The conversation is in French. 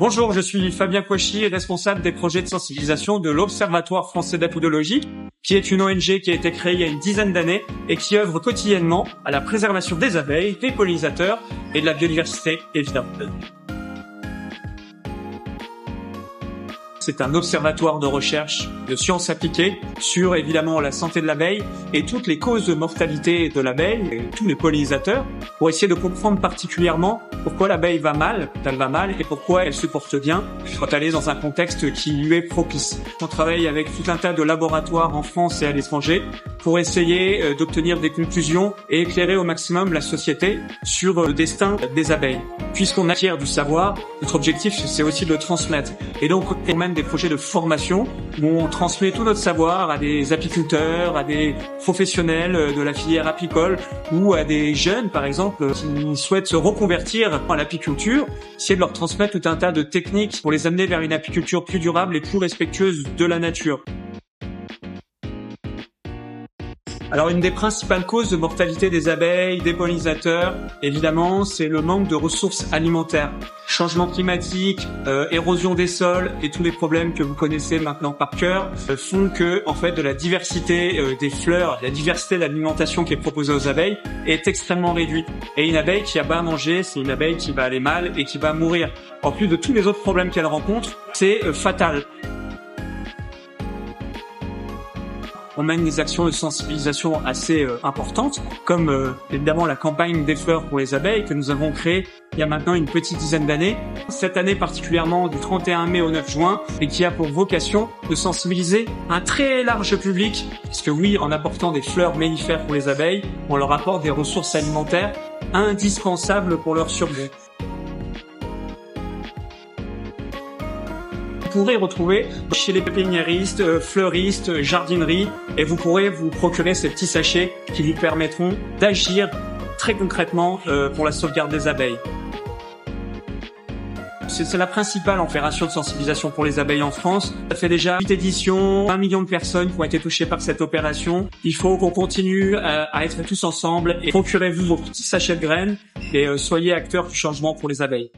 Bonjour, je suis Fabien Kouachi, responsable des projets de sensibilisation de l'Observatoire français d'apodologie, qui est une ONG qui a été créée il y a une dizaine d'années et qui œuvre quotidiennement à la préservation des abeilles, des pollinisateurs et de la biodiversité, évidemment. C'est un observatoire de recherche de sciences appliquées sur évidemment la santé de l'abeille et toutes les causes de mortalité de l'abeille et tous les pollinisateurs pour essayer de comprendre particulièrement pourquoi l'abeille va mal quand elle va mal et pourquoi elle se porte bien quand elle est dans un contexte qui lui est propice. On travaille avec tout un tas de laboratoires en France et à l'étranger pour essayer d'obtenir des conclusions et éclairer au maximum la société sur le destin des abeilles. Puisqu'on acquiert du savoir, notre objectif c'est aussi de le transmettre. Et donc on mène des projets de formation où on transmet tout notre savoir à des apiculteurs, à des professionnels de la filière apicole ou à des jeunes par exemple qui souhaitent se reconvertir à l'apiculture, essayer de leur transmettre tout un tas de techniques pour les amener vers une apiculture plus durable et plus respectueuse de la nature. Alors une des principales causes de mortalité des abeilles, des pollinisateurs, évidemment, c'est le manque de ressources alimentaires. Changement climatique, érosion des sols et tous les problèmes que vous connaissez maintenant par cœur font que, en fait, de la diversité des fleurs, la diversité de l'alimentation qui est proposée aux abeilles est extrêmement réduite. Et une abeille qui a pas à manger, c'est une abeille qui va aller mal et qui va mourir. En plus de tous les autres problèmes qu'elle rencontre, c'est fatal. On mène des actions de sensibilisation assez importantes, comme évidemment la campagne des fleurs pour les abeilles que nous avons créée il y a maintenant une petite dizaine d'années. Cette année particulièrement du 31 mai au 9 juin et qui a pour vocation de sensibiliser un très large public, parce que oui, en apportant des fleurs mellifères pour les abeilles, on leur apporte des ressources alimentaires indispensables pour leur survie. Vous pourrez retrouver chez les pépiniéristes, fleuristes, jardineries et vous pourrez vous procurer ces petits sachets qui vous permettront d'agir très concrètement pour la sauvegarde des abeilles. C'est la principale opération de sensibilisation pour les abeilles en France. Ça fait déjà 8 éditions, 1 million de personnes qui ont été touchées par cette opération. Il faut qu'on continue à être tous ensemble et procurez-vous vos petits sachets de graines et soyez acteurs du changement pour les abeilles.